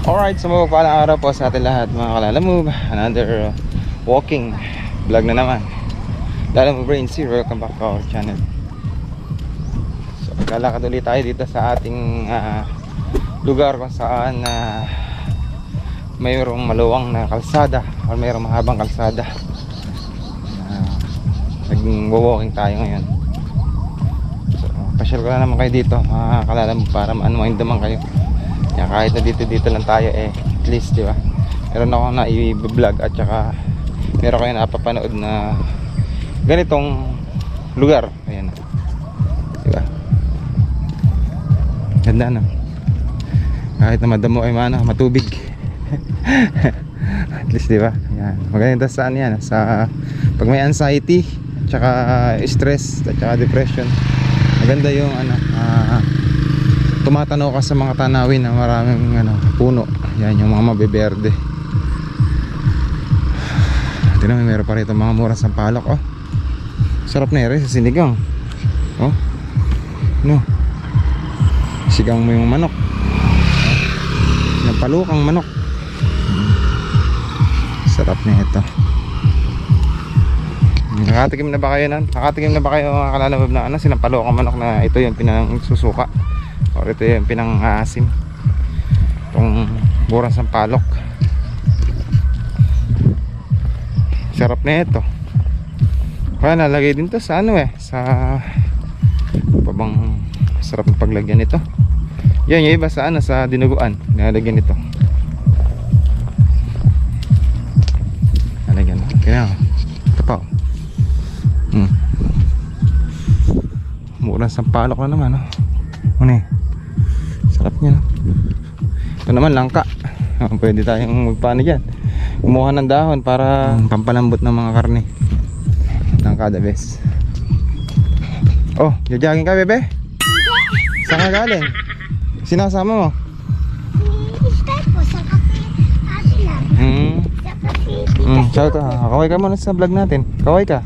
Alright, so mapagpalang araw po sa atin lahat mga Kalalamove. Another walking vlog na naman. Lalamove Brains here, welcome back to our channel. So maglalakad ulit tayo dito sa ating lugar kung saan mayroong maluwang na kalsada o mayroong mahabang kalsada. Nag-walking tayo ngayon. So pasyal ko na naman kayo dito mga Kalalamove para unwind naman kayo. Yan, kahit na dito lang tayo at least, di ba? Meron ako na i-vlog at saka meron kayo napapanood na ganitong lugar. Ayan, di ba? Ganda na. Kahit na madamo ay matubig. At least, di ba? Yan. Maganda saan yan? Sa pag may anxiety at saka stress at saka depression. Maganda yung tumatanaw ka sa mga tanawin na maraming puno. Yan yung mga mabiberde. Tignan mo, meron pa rito mga murang sampalok. Oh, sarap na rin sa sinigang. Oh, no, sigang mo yung manok. Napalukang manok. Sarap na ito. Nakatikim na ba kayo nan? Nakatikim na ba kayo mga Kalalamove na sinampalukang manok na ito yung pinangsusuka? O ito yung pinang-asim, itong burang sampalok. Sarap na ito. Kaya nalagay din to sa sa pabang sarap ng paglagyan ito. Yan yung iba sa sa dinuguan nalagyan ito. Nalagyan kaya ito pa. Burang sampalok na naman. Sarap niya, no? Ito naman langka. Pwede tayong magpaano dyan, kumuha ng dahon para pampalambot ng mga karne. Langka the best. Oh, jogging ka bebe? Saan ka galing? Sinasama mo? Shout out. Kaway ka muna sa vlog natin. Kaway ka.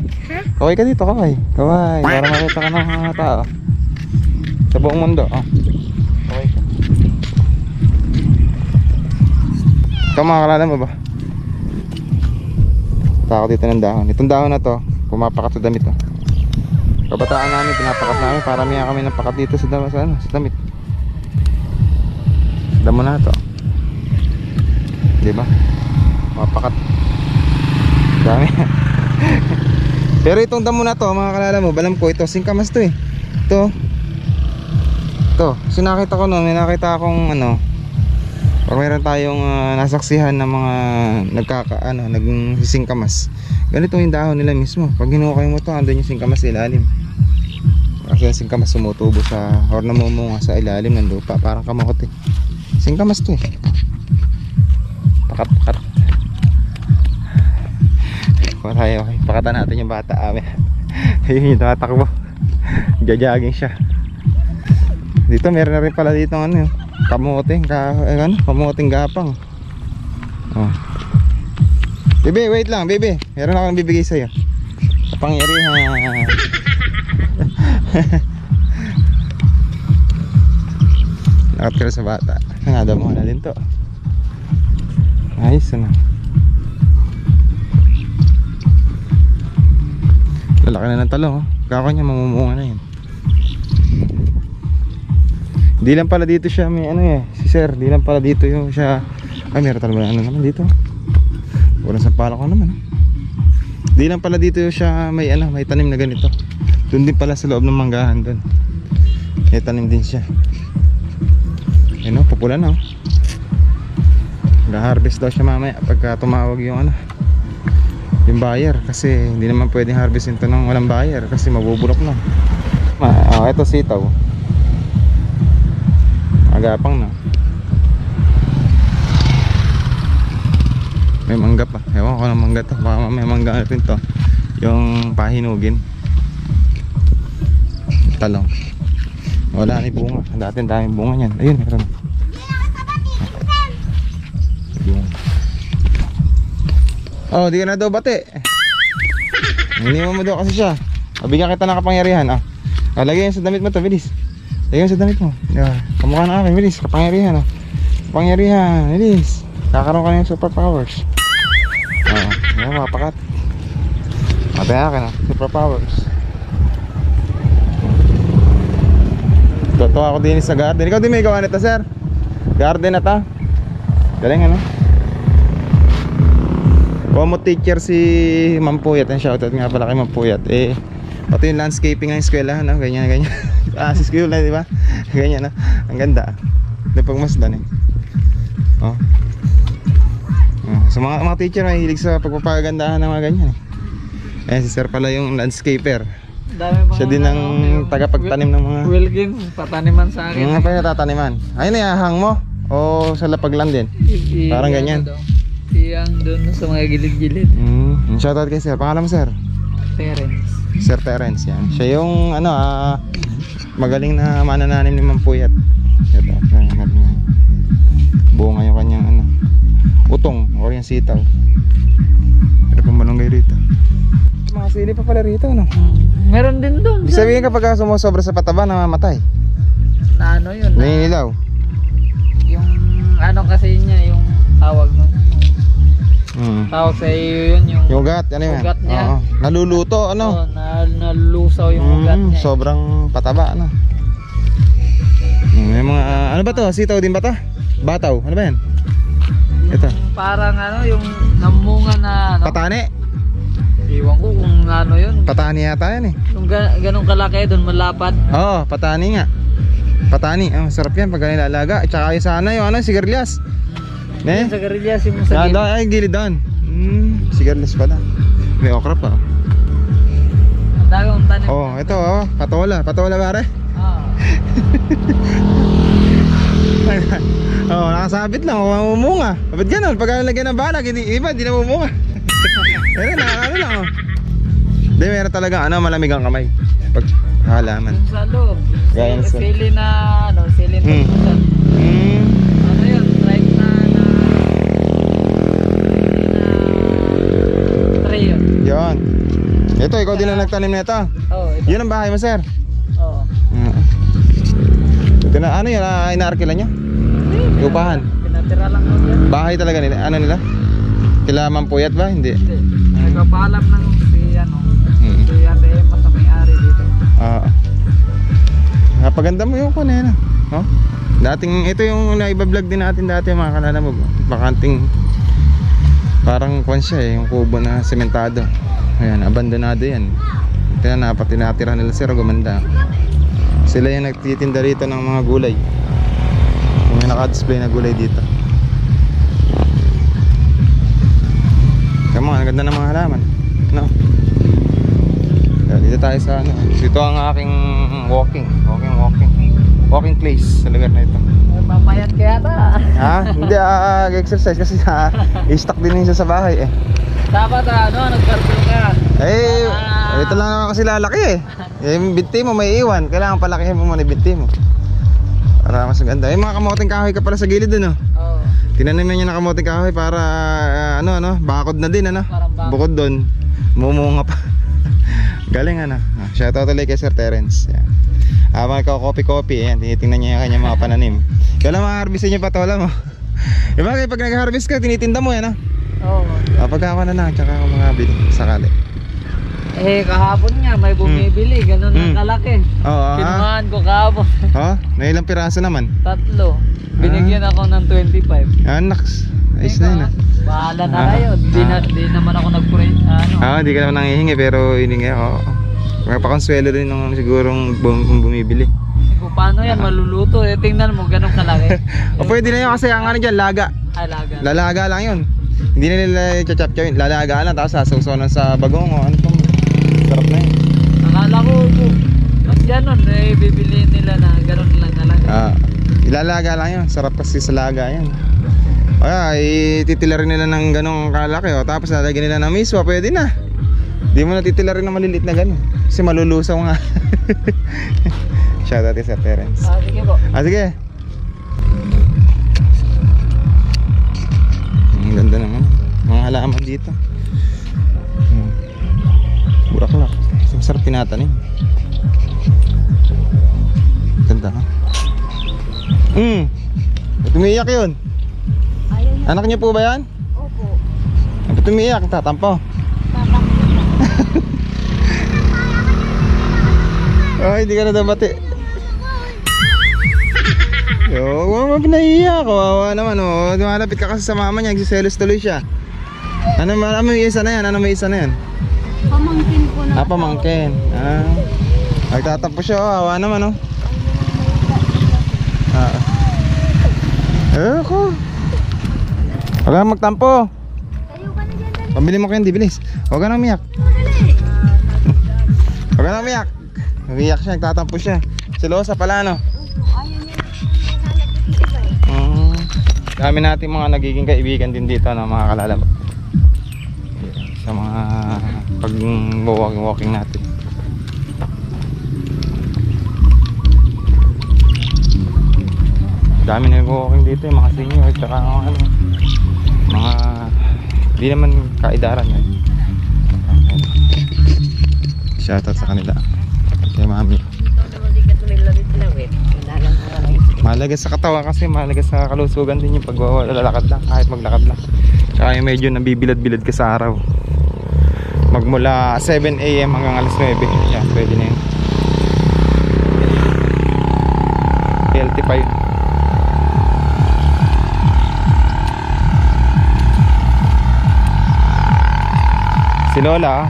Kaway ka dito, kaway. Kaway, para makita ka ng mga tao sa buong mundo. Kaway ka. Ikaw mga Kalalamove ba? Tako dito ng dahon. Itong dahon na to, pumapakat sa damit. Kabataan namin, pinapakat namin. Paramihan kami ng pakat dito sa damit. Damo na to, diba? Pumapakat dami. Pero itong damo na to mga Kalalamove, alam ko ito, singkamas to Ito, sinakita ko noon, may nakita akong pag mayroon tayong nasaksihan ng mga nagsisingkamas, ganito yung dahon nila mismo. Pag hinukay mo to, andun yung singkamas sa ilalim. Kasi yung singkamas sumutubo sa or namumunga sa ilalim ng lupa, parang kamote. Singkamas to pakat. Kung tayo, pakatan natin yung bata amin. Ayun yung tatakbo, jogging siya. Dito meron na rin pala dito kamoting gapang. Oh. Bebe, wait lang, bebe. Meron akong bibigay sa'yo. Kapangyarihan. Nakatira sa bata. Nangada mo na din to. Ayos na. Lalaki na ng talong. Kako niya mamumunga na yun. Di lang pala dito siya may si sir, di lang pala dito yung siya. Ay, meron talaga naman dito. Walang sampalok ko naman. Di lang pala dito siya may may tanim na ganito. Doon din pala sa loob ng manggahan doon. May tanim din siya. Populan na. Ga-harvest daw siya mamaya pagka tumawag yung yung buyer, kasi hindi naman pwedeng harvestin ito ng walang buyer kasi mabubulok na. Ito sitaw. Agapang na. May mangga pa. Ewan ko ng mangga to. Baka may mangga rin to. Yung pahinugin. Talong. Wala ni bunga. Dati daming bunga niyan. Ayun, meron. Oh, di ka na daw bate. Iniwan mo daw kasi siya. Bigyan kita ng kapangyarihan. Lagyan sa damit mo to, bilis. Lagyan sa damit mo. Kamukha na akin, bilis. Kapangyarihan. Pangyarihan, Elise. Kakaroon ka ng superpowers. Oo, yan mga pakat. Mataya ka na, superpowers. Totoo ako din sa garden. Ikaw din may gawa nito, sir? Garden na ta. Galing ano? Como teacher si Ma'am Puyat. Shoutout nga pala kay Ma'am Puyat. Eh, pati yung landscaping ng eskwela, no? Ganyan, ganyan. Si school na, di ba? Ganyan, no? Ang ganda. Napagmasdan eh. Oh. So mga teacher may hilig sa pagpapagandahan ng mga ganyan. Eh si sir pala yung landscaper. Siya din ang tagapagtanim ng mga Wilkins, pataniman sa akin. Mga pinatataniman. Ayun na hang mo o sa lapag lang din. Parang ganyan. Iyang doon sa mga gilid-gilid. Shoutout kay sir. Pangalan mo sir? Terence. Sir Terence yan. Siya yung ano magaling na manananim ni Ma'am Puyat. Ito, bunga yung kanyang ano utong o yung sitaw. Pero pumalunggay rito. Mga sili pa pala rito, no? Meron din doon. Ibig sabihin kapag sumusobra sa pataba, namamatay. Na ano yun? Naninilaw. Yung ano kasi niya, yung tawag nun. Tawag sa iyo yun, yung ugat, ano yan? ugat niya. Oo. Naluluto, ano? Oo, nalulusaw yung ugat niya. Sobrang pataba, ano? May mga, ano ba to? Sitaw din ba to? Bataw, ano ba yan? Ito. Parang ano, yung namunga na ano. Patani? Iwan ko kung ano yun. Patani yata yan eh. Yung ganong kalaki doon, malapad. Oo, patani nga. Patani, sarap yan pag nilalaga. At saka yung sana yung ano, sigarilyas. Sa garillas yung sa gilid. Ay, gilid doon. Sigarilyas pala. May okra pa. Ang dami kong tanim. Oh, ito patola. Patola pare. Nakasabit lang, mamumunga. Ba't ganun? Pag nalagyan ng balag, iba, hindi na mamumunga. Pero nakakano lang Hindi, meron talaga malamig ang kamay pag halaman. Yung sa loob. Gaya sa- Sili na ano, sili na ano yun, right na tray yun. Yun. Ito, ikaw din ang nagtanim nito. Oo, ito. Yun ang bahay mo, sir. Oo. Ito na, ano yun, inaarkila nyo? Upahan. Pinatira lang mo yan. Bahay talaga nila, ano nila? Kila Ma'am Puyat ba? Hindi. Nagpapaalam ng si ano, si Ate Emma sa may-ari dito. Napaganda mo yung kanina. Oh? Dating, ito yung naibablog din natin dati mga kalalabog. Bakanting, parang kwan siya yung kubo na sementado. Ayan, abandonado yan. Kaya tinatira nila sir, gumanda. Sila yung nagtitinda rito ng mga gulay. May naka-display na gulay dito. Come on, ang ganda ng mga halaman, no? Dito tayo sa ano. Ito ang aking walking place sa lugar na ito. Papayat kaya ta. Ha? Hindi, exercise kasi i-stuck din yun sa bahay eh. Dapat nagkarpil ka. Ito lang naman kasi lalaki eh. Yung binti mo may iwan. Kailangan palakihin mo muna yung binti mo para mas maganda. Yung mga kamoting kahoy ka pala sa gilid dun, no? Oo. Tinaniman niya ng kamoting kahoy para bakod na din, ano? Parang bakod. Bukod doon, mumunga pa. Galing ano. Shoutout ulit kay Sir Terence. Yan. Habang ikaw-copy, yan, tinitingnan niya yung kanyang mga pananim. Kailan ma-harvestin yung patola mo? Diba pag nag-harvest ka, tinitinda mo yan, ha? Oo. Kapag ako na lang, tsaka ako makabili sakali. Kahapon nga may bumibili, ganun ang kalaki. Oo, Kinuhaan ko kahapon. May ilang piraso naman? 3. Binigyan ako ng 25. Naks, ayos na yun ah. Bahala na kayo. Di naman ako nag-pray. Hindi ka naman nangihingi pero hiningi ako. Pakonsuelo rin nung sigurong bumibili. Kung paano yan maluluto, tingnan mo ganun kalaki. O pwede na yun kasi ang ano dyan, laga. Alaga. Lalaga lang yun. Hindi na nila chachap-chapin. Lalaga lang tapos sasawsaw sa bagong o ano pang. Sarap na yun. Akala ko, mas ganun bibili nila na ganun lang kalaki. Ilalaga lang yun. Sarap kasi sa laga yan. Ititila rin nila ng ganong kalaki tapos lalagyan nila ng miswa, pwede na. Di mo natitila rin ng maliliit na gano'n kasi malulusaw nga. Shoutout kay Sir Terence. Sige po. Sige. Ang ganda naman mga halaman dito. Bulaklak. Sarap tinatanim. Ganda ha. Tumiyak yun. Ayaw niya. Anak niyo po ba yan? Opo. Ba't tumiyak? Tatampo. Tatakbo. Oh, hindi ka na daw bati. Yo, wag naiiyak. Kawawa naman oh. Dumalapit ka kasi sa mama niya, nagsiselos tuloy siya. Ano may isa na yan? Ano may isa na yan? Pamangkin po na. Pamangkin. Nagtatampo siya oh. Hawa naman oh. Ko. Huwag kang magtampo. Tayo ka na dyan, dali. Pambili mo kayo, di bilis. Huwag ka nang umiyak. Dali. Huwag ka nang umiyak. Umiyak siya, nagtatampo siya. Silosa pala no. Ayaw niya. Nalapit yung iba eh. Dami natin mga nagiging kaibigan din dito na mga kalalab. Sa mga pag-walking natin. Dami na nag-walking dito yung mga senior at saka mga hindi naman kaidaran yan. Shoutout sa kanila kay mami. Mahalaga sa katawan kasi mahalaga sa kalusugan din yung paglalakad lang, kahit maglakad lang. Tsaka yung medyo nabibilad-bilad ka sa araw. Magmula 7 AM hanggang alas 9. Yan, pwede na yun. Healthy pa yun. Si Lola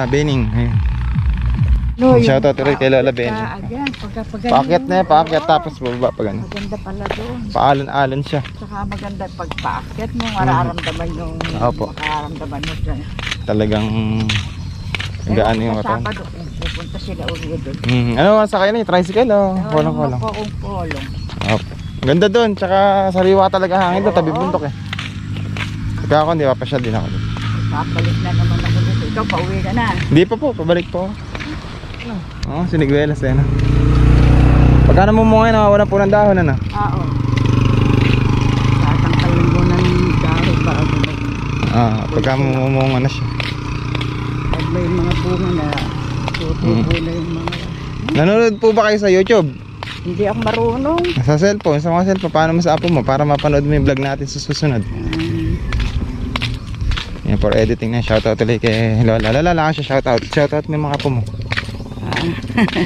Bening. No, Shoutout ulit kay Lola Bening. Paakyat na yan, paakyat tapos bababa pa ganun. Maganda pala doon. Paalon-alon siya. Saka maganda pag paakyat mo, mararamdaman yung Opo. makaramdaman mo dyan. Talagang gaan yung katawan. Sabado, pupunta sila ulit doon. Ano sa kayo na yung tricycle o? Kolong-kolong. Kolong. Opo. Ganda doon, tsaka sariwa talaga hangin doon, tabi bundok eh. Kaya ako hindi papasyal din ako doon. Papalik na naman ako dito. Ikaw, pauwi ka na. Hindi pa po, pabalik po. Oo, sinigwelas eh na. Pagka namumungay, nawawalan po ng dahon ano? Oo. Tatangkalin mo ng dahon para bumalik. Pagka mamumunga na siya. Pag may mga bunga na tutubo na yung mga... Nanonood po ba kayo sa YouTube? Hindi ako marunong. Sa cellphone, sa mga cellphone, paano mo sa apo mo para mapanood mo yung vlog natin sa susunod? Yan, for editing na, shoutout ulit kay Lola. Lola, lang siya, shoutout. Shoutout mo yung mga apo mo.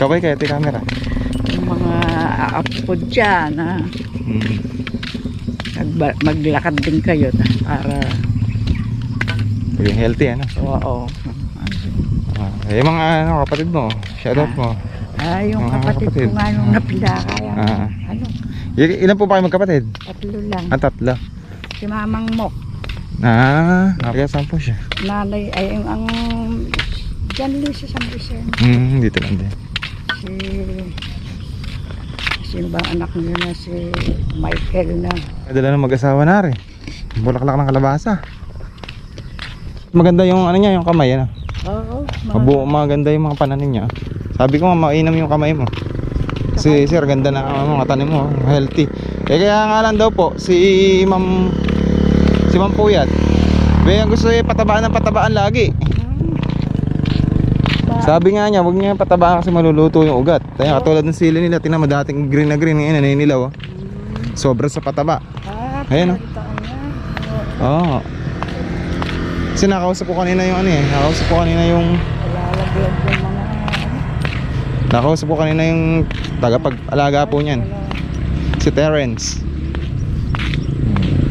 Kaway kayo, ito yung camera. Yung mga aapod dyan ha. Maglakad din kayo para... Paging healthy, ano? Oo. Yung mga kapatid mo, shoutout mo. Yung Mga kapatid kapatid. ko nga nung napilaka yan. Ano? Ilan po ba kayo magkapatid? 3 lang. 3. Si Mamang Mok. Kaya saan po siya? Nanay ay ang dyan lang sa San Vicente. Dito lang din. Sino ba ang anak niya na si Michael na? Kadala ng mag-asawa na rin. Bulaklak ng kalabasa. Maganda yung ano niya, yung kamay ano. Oo. Maganda yung mga pananim niya. Sabi ko mainam yung kamay mo. Kasi sir, ganda na mga tanim mo, healthy. Kaya nga lang daw po si Ma'am Puyat. Ang gusto niya patabaan ng patabaan lagi. Sabi nga niya, huwag niya patabaan kasi maluluto yung ugat. Kaya katulad ng sili nila, tingnan mo dating green na green, ngayon naninilaw. Sobra sa pataba. Ayan oh. Kasi nakausap ko kanina yung ano eh. Nakausap ko kanina yung tagapag-alaga po niyan. Si Terence.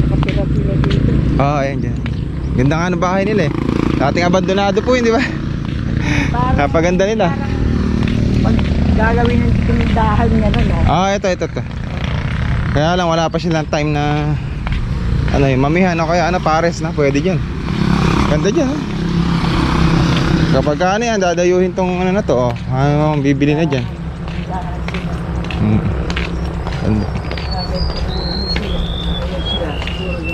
Kapila-pila dito. Ayan dyan. Ganda nga ng bahay nila eh. Dating abandonado po yun, di ba? Napaganda nila. Pag gagawin ng tindahan niya no? Ito. Kaya lang wala pa silang time na ano yung mamihan o kaya pares na. Pwede dyan. Ganda dyan. Kapag ano yan, dadayuhin tong ano na to. Ano bibili na dyan. Ganda.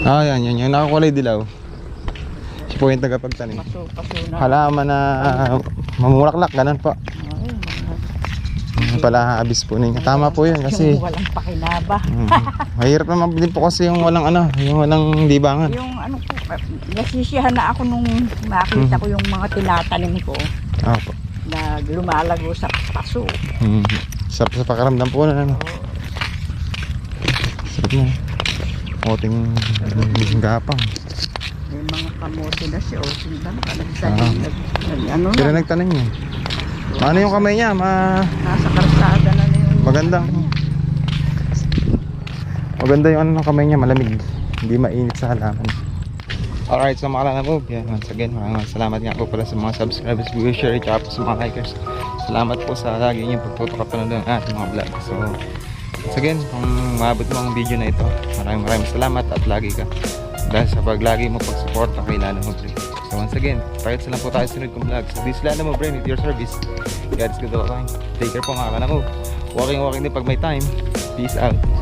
Yan. Yung nakakulay dilaw. Siya po yung tagapagtanim. Halaman na mamulaklak, ganun po. Pala abis po ninyo. Tama po yun kasi yung walang pakinaba. mahirap naman din po kasi yung walang yung walang libangan. Yung ano po, nasisiyahan na ako nung nakita ko yung mga tinatanim ko. Opo. Na lumalago sa paso. Sa pakaramdam po na ano. Sarap na. Kamuting gapang. May mga kamote na si Osin ba? Ah. Ano Sila na, nagtanim niya. Ano yung kamay niya? nasa karsada na yung... Magandang. Maganda yung ano ng kamay niya, malamig. Hindi mainit sa halaman. Alright, so mga Kalala Move, yeah, once again, maraming salamat nga po pala sa mga subscribers, viewers, share, at po sa mga likers. Salamat po sa lagi niyong pagtutok at panonood ng ating mga vlog. So, once again, kung maabot mo ang video na ito, maraming salamat at lagi ka. Dahil sa paglagi mo pagsuporta kay Lala Move. So once again, kahit sila po tayo sunod kong vlog. So this is Lala Move with your service. God is good all time. Take care po mga Kalala Move. Walking din pag may time. Peace out.